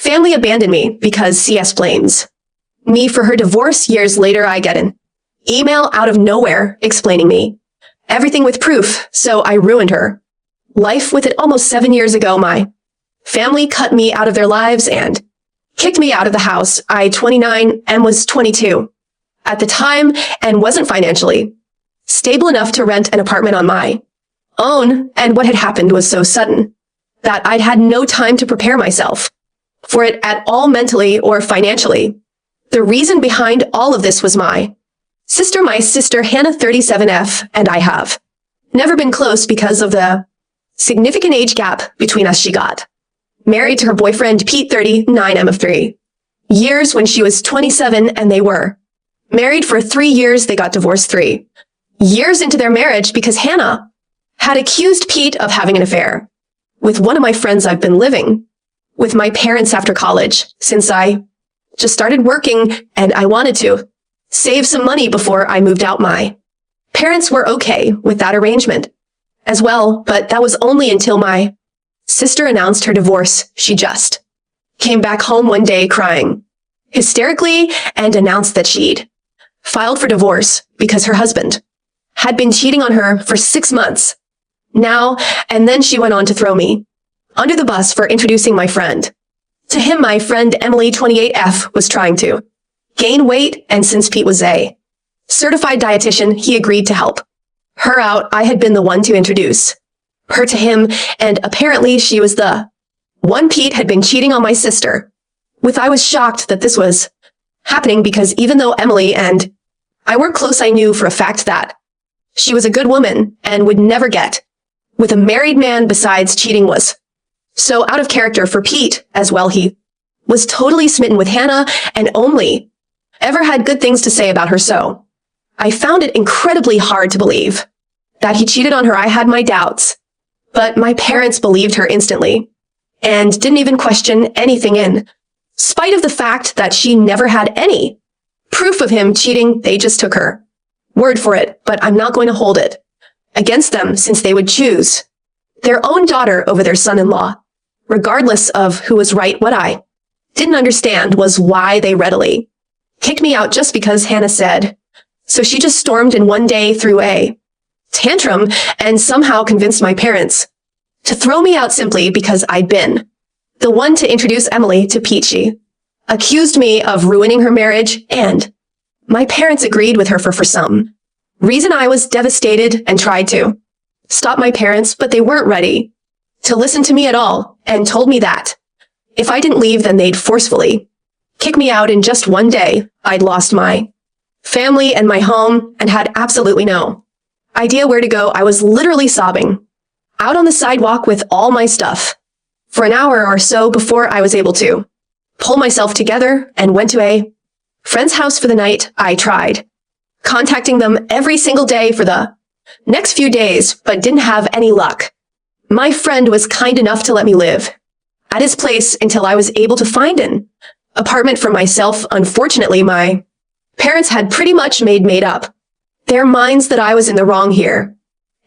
Family abandoned me because CS blames me for her divorce. Years later, I get an email out of nowhere explaining me everything with proof, so I ruined her life with it. Almost 7 years ago, my family cut me out of their lives and kicked me out of the house. I 29 and was 22 at the time and wasn't financially stable enough to rent an apartment on my own. And what had happened was so sudden that I'd had no time to prepare myself for it at all, mentally or financially. The reason behind all of this was my sister Hannah, 37F, and I have never been close because of the significant age gap between us. She got married to her boyfriend, Pete, 39M, of 3 years when she was 27, and they were married for 3 years. They got divorced 3 years into their marriage because Hannah had accused Pete of having an affair with one of my friends. I've been living with my parents after college since I just started working, and I wanted to save some money before I moved out. My parents were okay with that arrangement as well, but that was only until my sister announced her divorce. She just came back home one day crying hysterically and announced that she'd filed for divorce because her husband had been cheating on her for 6 months now. And then she went on to throw me under the bus for introducing my friend to him. My friend Emily, 28F, was trying to gain weight, and since Pete was a certified dietitian, he agreed to help her out. I had been the one to introduce her to him, and apparently she was the one Pete had been cheating on my sister with. I was shocked that this was happening because even though Emily and I weren't close, I knew for a fact that she was a good woman and would never get with a married man. Besides, cheating was so out of character for Pete as well. He was totally smitten with Hannah and only ever had good things to say about her. So I found it incredibly hard to believe that he cheated on her. I had my doubts, but my parents believed her instantly and didn't even question anything. In spite of the fact that she never had any proof of him cheating, they just took her word for it. But I'm not going to hold it against them, since they would choose their own daughter over their son-in-law, regardless of who was right. What I didn't understand was why they readily kicked me out just because Hannah said so. She just stormed in one day, threw a tantrum, and somehow convinced my parents to throw me out simply because I'd been the one to introduce Emily to Pete. She accused me of ruining her marriage, and my parents agreed with her for some reason. I was devastated and tried to stop my parents, but they weren't ready to listen to me at all and told me that if I didn't leave, then they'd forcefully kick me out. In just one day, I'd lost my family and my home and had absolutely no idea where to go. I was literally sobbing out on the sidewalk with all my stuff for an hour or so before I was able to pull myself together and went to a friend's house for the night. I tried contacting them every single day for the next few days, but didn't have any luck. My friend was kind enough to let me live at his place until I was able to find an apartment for myself. Unfortunately, my parents had pretty much made up their minds that I was in the wrong here,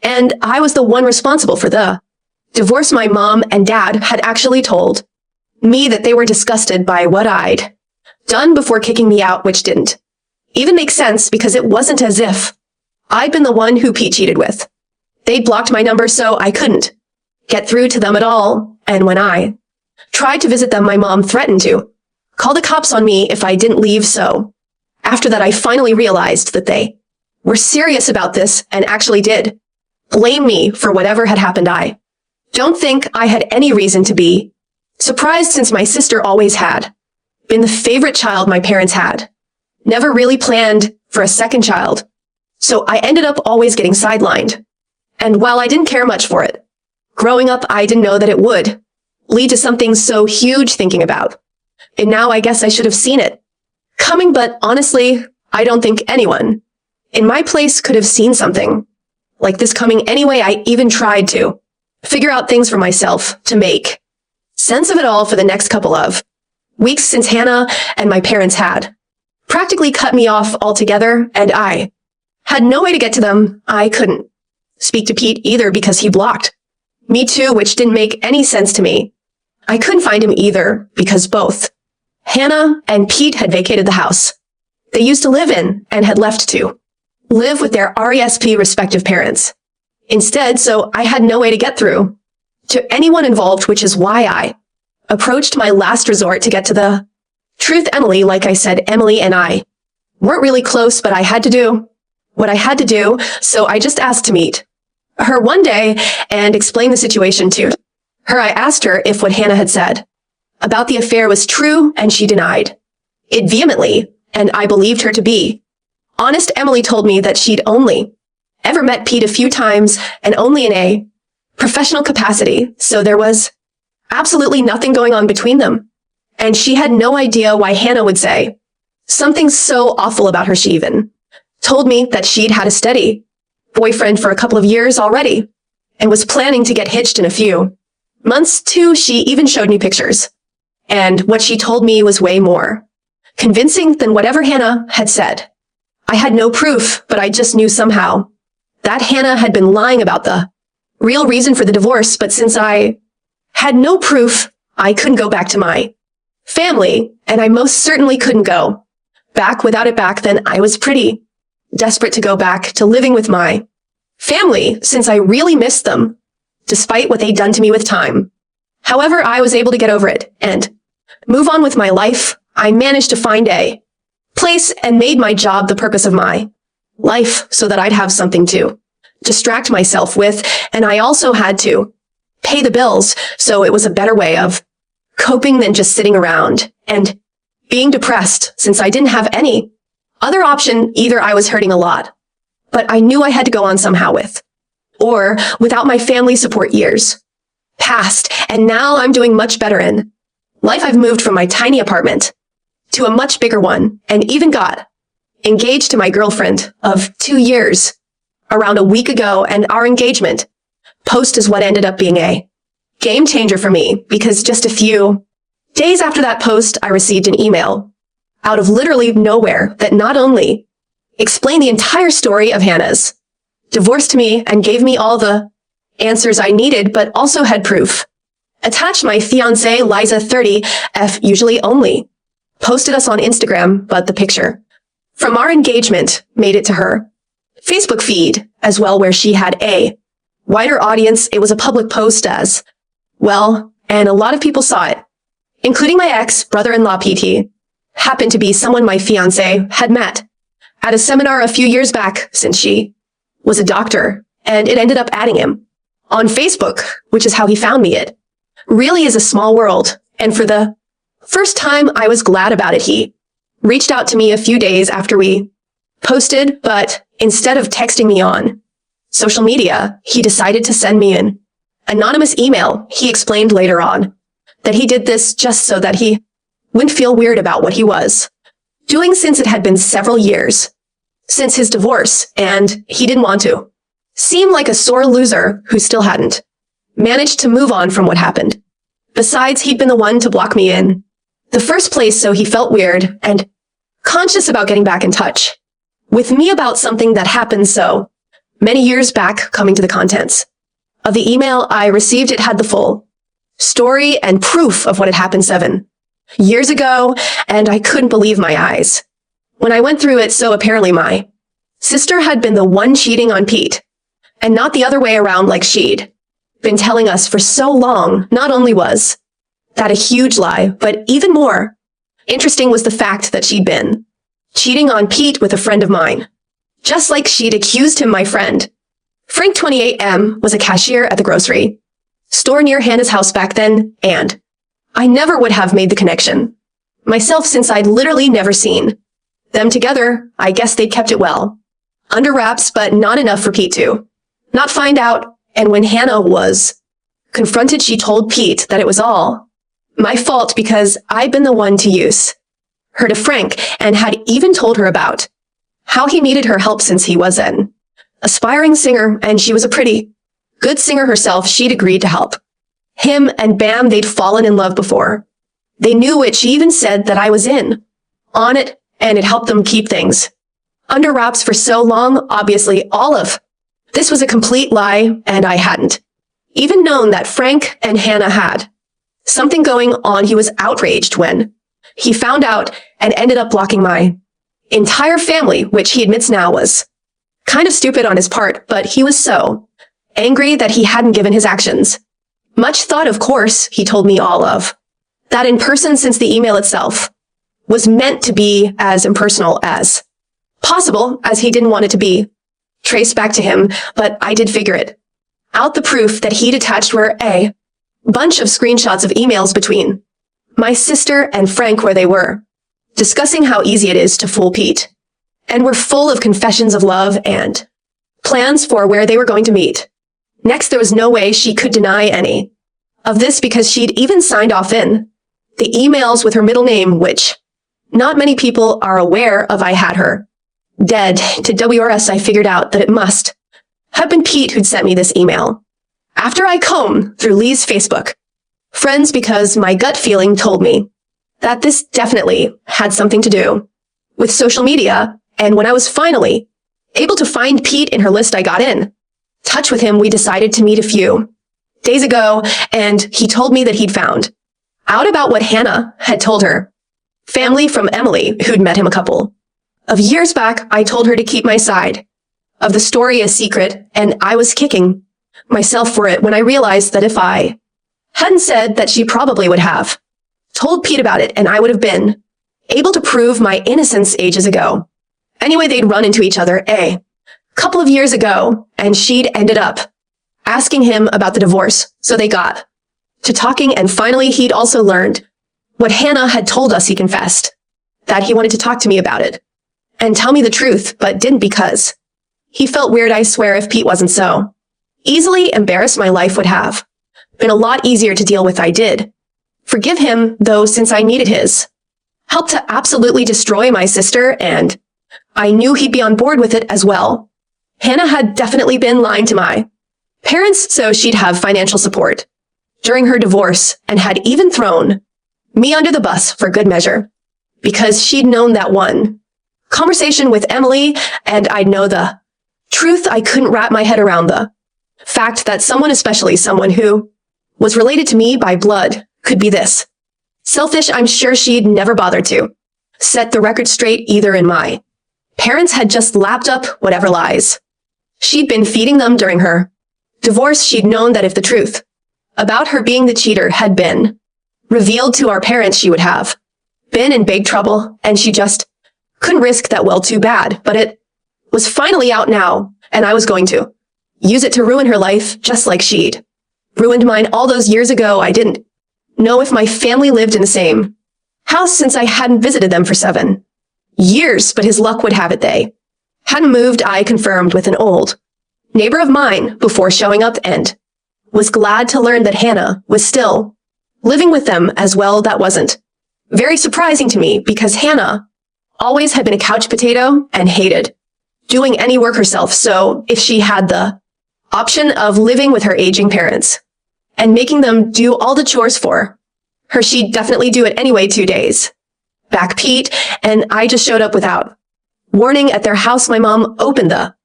and I was the one responsible for the divorce. My mom and dad had actually told me that they were disgusted by what I'd done before kicking me out, which didn't even make sense because it wasn't as if I'd been the one who Pete cheated with. They blocked my number, so I couldn't get through to them at all, and when I tried to visit them, my mom threatened to call the cops on me if I didn't leave. So after that, I finally realized that they were serious about this and actually did blame me for whatever had happened. I don't think I had any reason to be surprised, since my sister always had been the favorite child my parents had never really planned for a second child. So I ended up always getting sidelined. And while I didn't care much for it growing up, I didn't know that it would lead to something so huge. Thinking about it now, I guess I should have seen it coming, but honestly, I don't think anyone in my place could have seen something like this coming anyway. I even tried to figure out things for myself to make sense of it all for the next couple of weeks, since Hannah and my parents had practically cut me off altogether, and I had no way to get to them. I couldn't speak to Pete either because he blocked me too, which didn't make any sense to me. I couldn't find him either because both Hannah and Pete had vacated the house they used to live in and had left to live with their RESP respective parents. Instead, so I had no way to get through to anyone involved, which is why I approached my last resort to get to the truth. Emily, like I said, Emily and I weren't really close, but I had to do what I had to do, so I just asked to meet her one day and explain the situation to her. I asked her if what Hannah had said about the affair was true, and she denied it vehemently, and I believed her to be honest. Emily told me that she'd only ever met Pete a few times and only in a professional capacity, so there was absolutely nothing going on between them. And she had no idea why Hannah would say something so awful about her. She even told me that she'd had a steady boyfriend for a couple of years already and was planning to get hitched in a few months too. She even showed me pictures. And what she told me was way more convincing than whatever Hannah had said. I had no proof, but I just knew somehow that Hannah had been lying about the real reason for the divorce. But since I had no proof, I couldn't go back to my family, and I most certainly couldn't go back without it back. Then I was pretty desperate to go back to living with my family since I really missed them, despite what they'd done to me with time. However, I was able to get over it and move on with my life. I managed to find a place and made my job the purpose of my life so that I'd have something to distract myself with. And I also had to pay the bills. So it was a better way of coping than just sitting around and being depressed, since I didn't have any other option. Either I was hurting a lot, but I knew I had to go on somehow with, or without my family support. Years passed, and now I'm doing much better in life. I've moved from my tiny apartment to a much bigger one, and even got engaged to my girlfriend of 2 years around a week ago. And our engagement post is what ended up being a game changer for me, because just a few days after that post, I received an email out of literally nowhere that not only explained the entire story of Hannah's divorce to me and gave me all the answers I needed, but also had proof attached. My fiance, Liza 30F, usually only posted us on Instagram, but the picture from our engagement made it to her Facebook feed as well, where she had a wider audience. It was a public post as well, and a lot of people saw it, including my ex-brother-in-law PT, happened to be someone my fiance had met at a seminar a few years back, since she was a doctor, and it ended up adding him on Facebook, which is how he found me. It really is a small world, and for the first time, I was glad about it. He reached out to me a few days after we posted, but instead of texting me on social media, he decided to send me an anonymous email. He explained later on that he did this just so that he wouldn't feel weird about what he was doing, since it had been several years since his divorce, and he didn't want to seem like a sore loser who still hadn't managed to move on from what happened. Besides, he'd been the one to block me in the first place, so he felt weird and conscious about getting back in touch with me about something that happened so many years back. Coming to the contents of the email I received, it had the full story and proof of what had happened 7 years ago, and I couldn't believe my eyes when I went through it. So apparently my sister had been the one cheating on Pete, and not the other way around like she'd been telling us for so long. Not only was that a huge lie, but even more interesting was the fact that she'd been cheating on Pete with a friend of mine, just like she'd accused him. My friend, Frank 28M, was a cashier at the grocery store near Hannah's house back then, and I never would have made the connection myself, since I'd literally never seen them together. I guess they kept it well under wraps, but not enough for Pete to not find out. And when Hannah was confronted, she told Pete that it was all my fault because I'd been the one to use her to Frank, and had even told her about how he needed her help since he was an aspiring singer, and she was a pretty good singer herself. She'd agreed to help him, and bam, they'd fallen in love before they knew it. She even said that I was in on it, and it helped them keep things under wraps for so long. Obviously, all of this was a complete lie, and I hadn't even known that Frank and Hannah had Something going on. He was outraged when he found out and ended up blocking my entire family, which he admits now was kind of stupid on his part, but he was so angry that he hadn't given his actions much thought. Of course, he told me all of that in person, since the email itself was meant to be as impersonal as possible, as he didn't want it to be traced back to him. But I did figure it out. The proof that he'd attached were a bunch of screenshots of emails between my sister and Frank, where they were discussing how easy it is to fool Pete, and were full of confessions of love and plans for where they were going to meet. Next, there was no way she could deny any of this, because she'd even signed off in the emails with her middle name, which not many people are aware of. I had her dead. To WRS, I figured out that it must have been Pete who'd sent me this email after I combed through Lee's Facebook friends, because my gut feeling told me that this definitely had something to do with social media. And when I was finally able to find Pete in her list, I got in touch with him. We decided to meet a few days ago, and he told me that he'd found out about what Hannah had told her family from Emily, who'd met him a couple of years back. I told her to keep my side of the story a secret, and I was kicking myself for it when I realized that if I hadn't said, that she probably would have told Pete about it, and I would have been able to prove my innocence ages ago. Anyway, they'd run into each other a couple of years ago, and she'd ended up asking him about the divorce. So they got to talking, and finally he'd also learned what Hannah had told us. He confessed that he wanted to talk to me about it and tell me the truth, but didn't, because he felt weird. I swear, if Pete wasn't so easily embarrassed, my life would have been a lot easier to deal with. I did forgive him, though, since I needed his help to absolutely destroy my sister, and I knew he'd be on board with it as well. Hannah had definitely been lying to my parents so she'd have financial support during her divorce, and had even thrown me under the bus for good measure, because she'd known that one conversation with Emily, and I'd know the truth. I couldn't wrap my head around the fact that someone, especially someone who was related to me by blood, could be this selfish. I'm sure she'd never bothered to set the record straight either, and my parents had just lapped up whatever lies she'd been feeding them during her divorce. She'd known that if the truth about her being the cheater had been revealed to our parents, she would have been in big trouble, and she just couldn't risk that. Well, too bad, but it was finally out now, and I was going to use it to ruin her life, just like she'd ruined mine all those years ago. I didn't know if my family lived in the same house, since I hadn't visited them for 7 years, but his luck would have it they hadn't moved. I confirmed with an old neighbor of mine before showing up, and was glad to learn that Hannah was still living with them as well. That wasn't very surprising to me, because Hannah always had been a couch potato and hated doing any work herself. So if she had the option of living with her aging parents and making them do all the chores for her, she'd definitely do it anyway. 2 days back, Pete and I just showed up without warning at their house. My mom opened the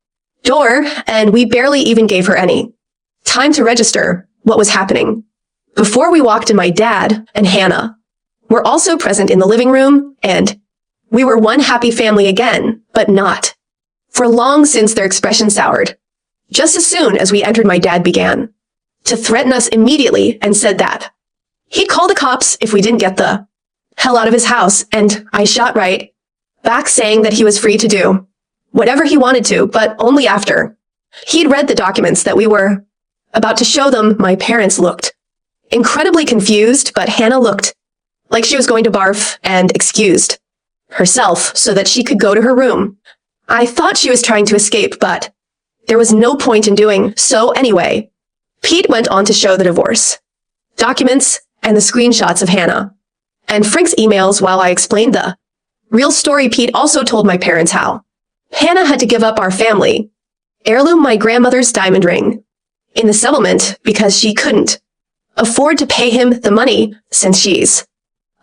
door, and we barely even gave her any time to register what was happening before we walked in. My dad and Hannah were also present in the living room, and we were one happy family again, but not for long, since their expression soured just as soon as we entered. My dad began to threaten us immediately and said that he'd call the cops if we didn't get the hell out of his house, and I shot right back, saying that he was free to do whatever he wanted to, but only after he'd read the documents that we were about to show them. My parents looked incredibly confused, but Hannah looked like she was going to barf and excused herself so that she could go to her room. I thought she was trying to escape, but there was no point in doing so anyway. Pete went on to show the divorce documents and the screenshots of Hannah and Frank's emails while I explained the real story. Pete also told my parents how Hannah had to give up our family heirloom, my grandmother's diamond ring, in the settlement, because she couldn't afford to pay him the money, since she's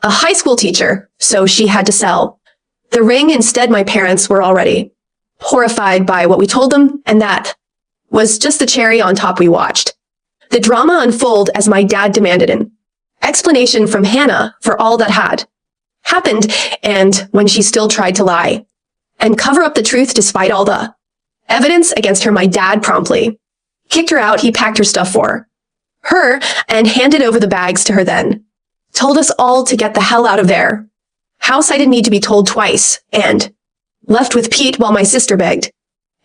a high school teacher, so she had to sell the ring instead. My parents were already horrified by what we told them, and that was just the cherry on top. We watched the drama unfold as my dad demanded an explanation from Hannah for all that had happened, and when she still tried to lie and cover up the truth despite all the evidence against her. My dad promptly kicked her out. He packed her stuff for her and handed over the bags to her, then told us all to get the hell out of there. House I didn't need to be told twice, and left with Pete while my sister begged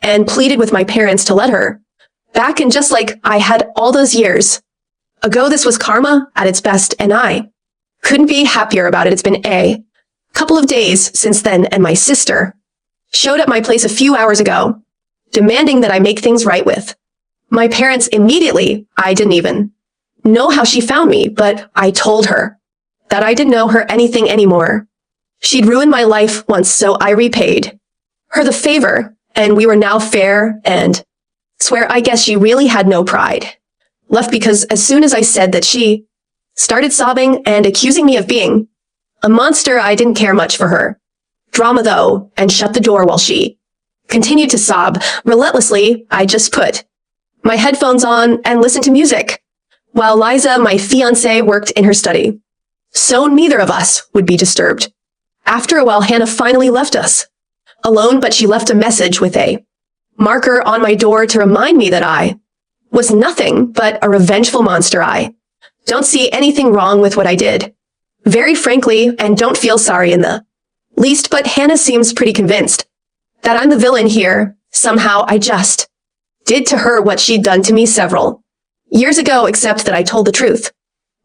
and pleaded with my parents to let her back. And just like I had all those years ago, this was karma at its best, and I couldn't be happier about it. It's been a couple of days since then, and my sister showed at my place a few hours ago, demanding that I make things right with my parents immediately. I didn't even know how she found me, but I told her that I didn't know her anything anymore. She'd ruined my life once, so I repaid her the favor, and we were now fair, and swear I guess she really had no pride left, because as soon as I said that, she started sobbing and accusing me of being a monster. I didn't care much for her drama though, and shut the door while she continued to sob relentlessly. I just put my headphones on and listened to music while Liza, my fiancée, worked in her study, so neither of us would be disturbed. After a while, Hannah finally left us alone, but she left a message with a marker on my door to remind me that I was nothing but a revengeful monster. I don't see anything wrong with what I did, very frankly, and don't feel sorry in the least, but Hannah seems pretty convinced that I'm the villain here. Somehow I just did to her what she'd done to me several years ago, except that I told the truth,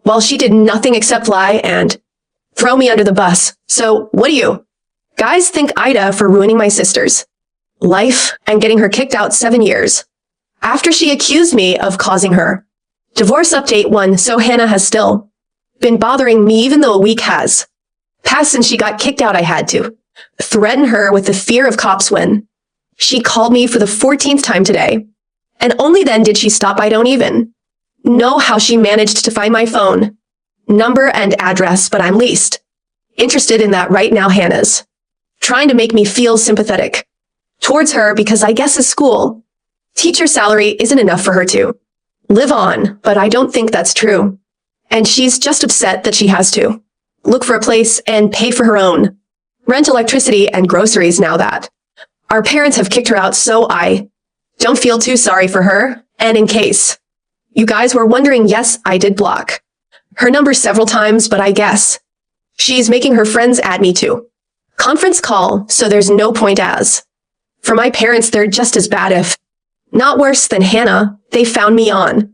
while she did nothing except lie and throw me under the bus. So what do you guys think? Ida for ruining my sister's life and getting her kicked out 7 years after she accused me of causing her divorce. Update 1. So Hannah has still been bothering me even though a week has passed since she got kicked out. I had to threaten her with the fear of cops when she called me for the 14th time today, and only then did she stop. I don't even know how she managed to find my phone number and address, but I'm least interested in that right now. Hannah's trying to make me feel sympathetic towards her because I guess a school teacher salary isn't enough for her to live on, but I don't think that's true. And she's just upset that she has to look for a place and pay for her own rent, electricity, and groceries now that our parents have kicked her out. So I don't feel too sorry for her. And in case you guys were wondering, yes, I did block her number several times, but I guess she's making her friends add me to conference call, so there's no point. As for my parents, they're just as bad, if not worse, than Hannah. They found me on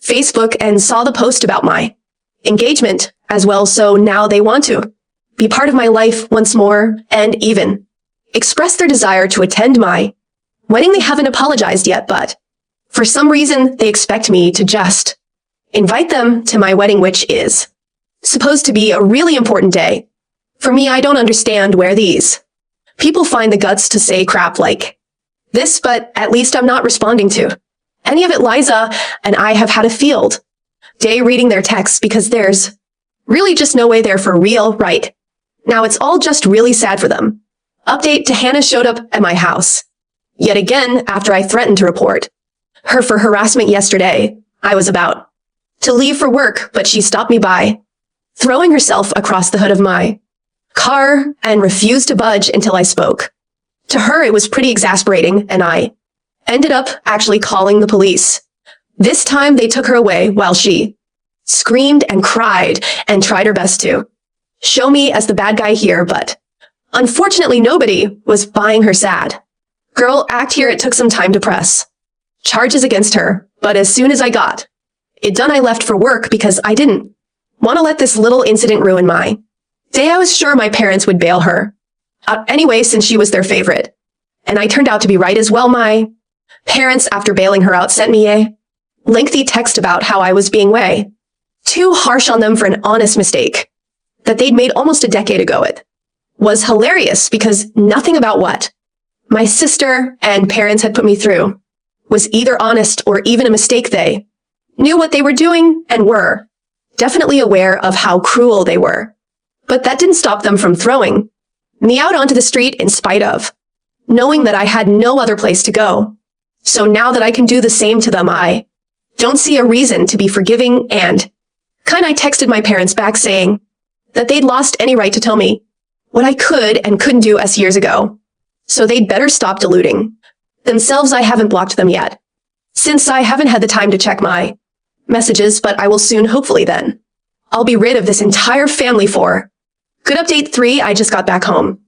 Facebook and saw the post about my engagement as well, so now they want to be part of my life once more and even express their desire to attend my wedding. They haven't apologized yet, but for some reason they expect me to just invite them to my wedding, which is supposed to be a really important day for me. I don't understand where these people find the guts to say crap like this, but at least I'm not responding to any of it. Liza and I have had a field day reading their texts because there's really just no way they're for real right now. It's all just really sad for them. Update to Hannah showed up at my house yet again after I threatened to report her for harassment yesterday. I was about to leave for work, but she stopped me by throwing herself across the hood of my car and refused to budge until I spoke to her. It was pretty exasperating, and I ended up actually calling the police. This time they took her away while she screamed and cried and tried her best to show me as the bad guy here, but unfortunately nobody was buying her sad girl act here. It took some time to press charges against her, but as soon as I got it done, I left for work because I didn't want to let this little incident ruin my day. I was sure my parents would bail her out anyway since she was their favorite, and I turned out to be right as well. My parents, after bailing her out, sent me a lengthy text about how I was being way too harsh on them for an honest mistake that they'd made almost a decade ago. It was hilarious because nothing about what my sister and parents had put me through was either honest or even a mistake. They knew what they were doing and were definitely aware of how cruel they were, but that didn't stop them from throwing me out onto the street in spite of knowing that I had no other place to go. So now that I can do the same to them, I don't see a reason to be forgiving and I texted my parents back saying that they'd lost any right to tell me what I could and couldn't do as years ago. So they'd better stop deluding themselves. I haven't blocked them yet, since I haven't had the time to check my messages, but I will soon, hopefully then. I'll be rid of this entire family for. Good update 3, I just got back home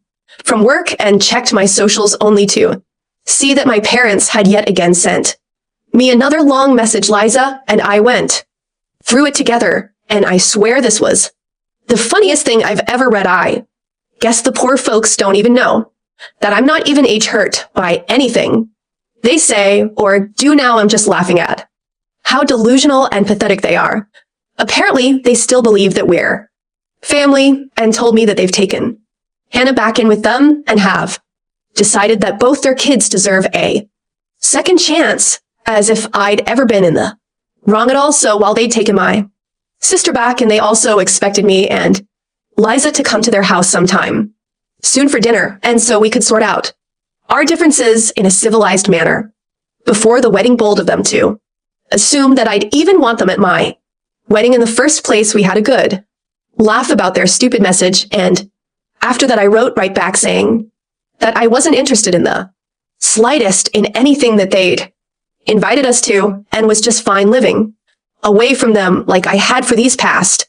from work and checked my socials only to see that my parents had yet again sent me another long message, Liza, and I went through it together, and I swear this was the funniest thing I've ever read. I guess the poor folks don't even know that I'm not even age hurt by anything they say or do now. I'm just laughing at how delusional and pathetic they are. Apparently, they still believe that we're family and told me that they've taken Hannah back in with them and have decided that both their kids deserve a second chance, as if I'd ever been in the wrong at all. So while they'd taken my sister back, and they also expected me and Liza to come to their house sometime soon for dinner, and so we could sort out our differences in a civilized manner before the wedding. Bold of them to assume that I'd even want them at my wedding in the first place. We had a good laugh about their stupid message, and after that I wrote right back saying that I wasn't interested in the slightest in anything that they'd invited us to, and was just fine living away from them like I had for these past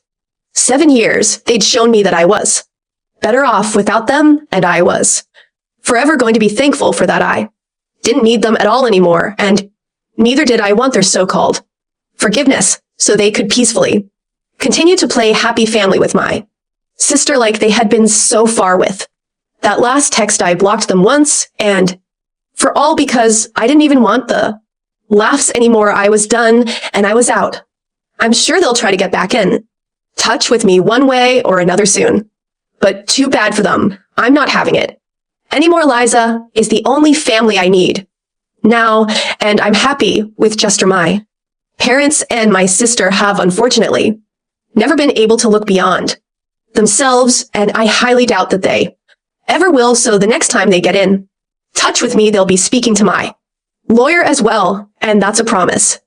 7 years. They'd shown me that I was better off without them, and I was forever going to be thankful for that. I didn't need them at all anymore, and neither did I want their so-called forgiveness, so they could peacefully continue to play happy family with my sister like they had been so far. With that last text, I blocked them once and for all because I didn't even want the laughs anymore. I was done and I was out. I'm sure they'll try to get back in touch with me one way or another soon, but too bad for them. I'm not having it anymore. Liza is the only family I need now, and I'm happy with just her. My parents and my sister have unfortunately never been able to look beyond themselves, and I highly doubt that they ever will. So the next time they get in touch with me, they'll be speaking to my lawyer as well, and that's a promise.